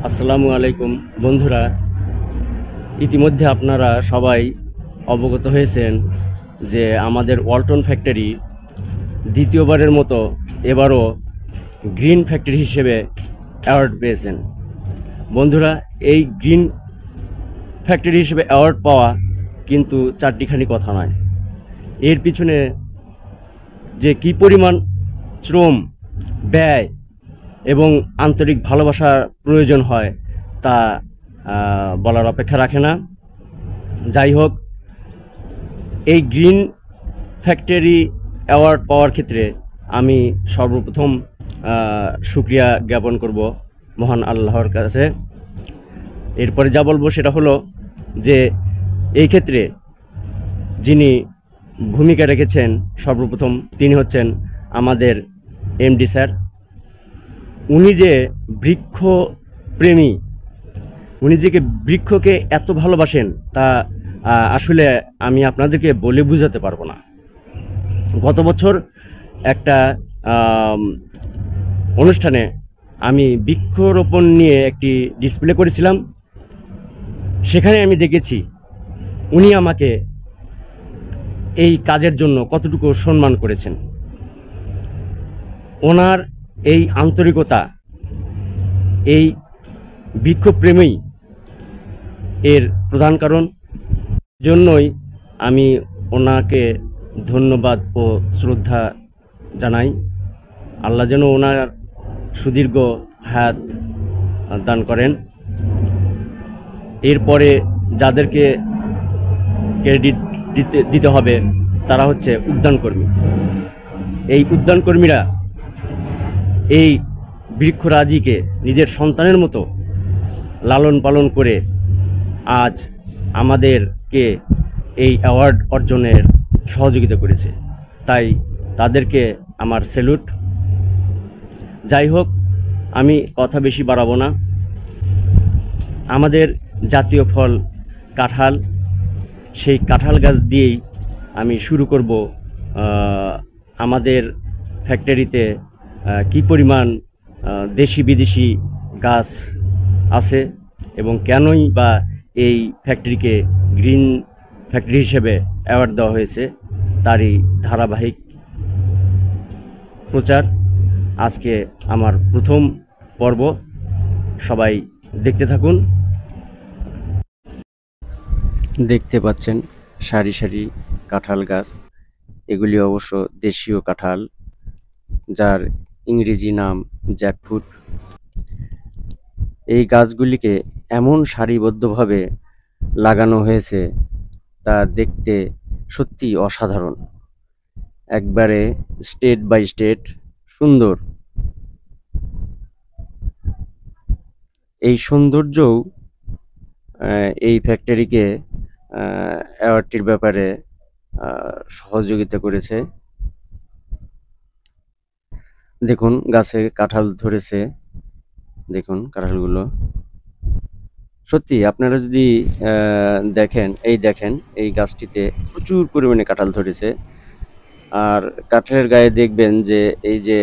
আসসালামু আলাইকুম বন্ধুরা, ইতিমধ্যে আপনারা সবাই অবগত হয়েছেন যে আমাদের ওয়ালটন ফ্যাক্টরি দ্বিতীয়বারের মতো এবারও গ্রিন ফ্যাক্টরি হিসেবে অ্যাওয়ার্ড পেয়েছেন। বন্ধুরা, এই গ্রিন ফ্যাক্টরি হিসেবে অ্যাওয়ার্ড পাওয়া কিন্তু চারটিখানি কথা নয়। এর পিছনে যে কী পরিমাণ শ্রম, ব্যয় এবং আন্তরিক ভালোবাসার প্রয়োজন হয় তা বলার অপেক্ষা রাখে না। যাই হোক, এই গ্রিন ফ্যাক্টরি অ্যাওয়ার্ড পাওয়ার ক্ষেত্রে আমি সর্বপ্রথম শুকরিয়া জ্ঞাপন করব মহান আল্লাহর কাছে। এরপরে যা বলবো সেটা হলো যে এই ক্ষেত্রে যিনি ভূমিকা রেখেছেন সর্বপ্রথম তিনি হচ্ছেন আমাদের এমডি স্যার। উনি যে বৃক্ষ প্রেমী, উনি যে বৃক্ষকে এত ভালোবাসেন তা আসলে আমি আপনাদেরকে বলে বোঝাতে পারবো না। গত বছর একটা অনুষ্ঠানে আমি বৃক্ষরোপণ নিয়ে একটি ডিসপ্লে করেছিলাম। সেখানে আমি দেখেছি উনি আমাকে এই কাজের জন্য কতটুকু সম্মান করেছেন। ওনার এই আন্তরিকতা, এই বৃক্ষপ্রেমী এর প্রধান কারণ জন্যই আমি ওনাকে ধন্যবাদ ও শ্রদ্ধা জানাই। আল্লাহ যেন ওনার সুদীর্ঘ হায়াত দান করেন। এরপরে যাদেরকে ক্রেডিট দিতে হবে তারা হচ্ছে উদ্যানকর্মী। এই উদ্যানকর্মীরা এই বৃক্ষরাজিকে নিজের সন্তানের মতো লালন পালন করে আজ আমাদেরকে এই অ্যাওয়ার্ড অর্জনের সহযোগিতা করেছে, তাই তাদেরকে আমার স্যালুট। যাই হোক, আমি কথা বেশি বাড়াবো না। আমাদের জাতীয় ফল কাঁঠাল, সেই কাঁঠাল গাছ দিয়েই আমি শুরু করব আমাদের ফ্যাক্টরিতে কী পরিমাণ দেশি বিদেশি গাছ আছে এবং কেনই বা এই ফ্যাক্টরিকে গ্রিন ফ্যাক্টরি হিসেবে অ্যাওয়ার্ড দেওয়া হয়েছে তারই ধারাবাহিক প্রচার আজকে আমার প্রথম পর্ব। সবাই দেখতে থাকুন। দেখতে পাচ্ছেন সারি সারি কাঁঠাল গাছ। এগুলি অবশ্য দেশীয় কাঁঠাল, যার ইংরেজি নাম জ্যাকফ্রুট। এই গাছগুলিকে এমন সারিবদ্ধভাবে লাগানো হয়েছে তা দেখতে সত্যি অসাধারণ, একবারে স্টেট বাই স্টেট সুন্দর। এই সৌন্দর্যও এই ফ্যাক্টরিকে অ্যাওয়ার্ডটির ব্যাপারে সহযোগিতা করেছে। দেখুন গাছে কাঁঠাল ধরেছে, দেখুন কাঁঠালগুলো সত্যি আপনারা যদি দেখেন, এই গাছটিতে প্রচুর পরিমাণে কাঁঠাল ধরেছে। আর কাঁঠালের গায়ে দেখবেন যে এই যে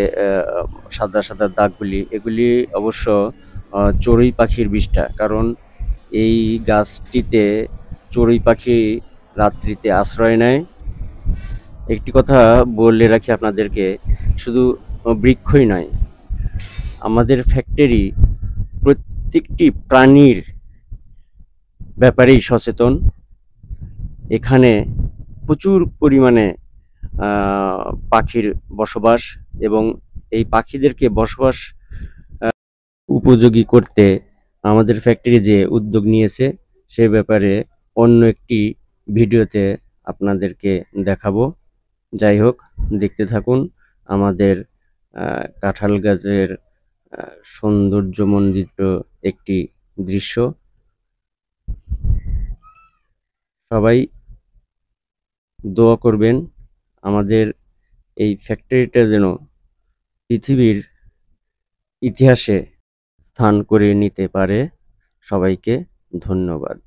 সাদা সাদা দাগগুলি, এগুলি অবশ্য চড়ুই পাখির বিষ্ঠা, কারণ এই গাছটিতে চড়ুই পাখি রাত্রিতে আশ্রয় নেয়। একটি কথা বলে রাখি আপনাদেরকে, শুধু বৃক্ষই নয়, আমাদের ফ্যাক্টরি প্রত্যেকটি প্রাণীর ব্যাপারেই সচেতন। এখানে প্রচুর পরিমাণে পাখির বসবাস এবং এই পাখিদেরকে বসবাস উপযোগী করতে আমাদের ফ্যাক্টরি যে উদ্যোগ নিয়েছে সে ব্যাপারে অন্য একটি ভিডিওতে আপনাদেরকে দেখাবো। যাই হোক, দেখতে থাকুন আমাদের কাঁঠাল গাছের সৌন্দর্যমণ্ডিত একটি দৃশ্য। সবাই দোয়া করবেন আমাদের এই ফ্যাক্টরিটা যেন পৃথিবীর ইতিহাসে স্থান করে নিতে পারে। সবাইকে ধন্যবাদ।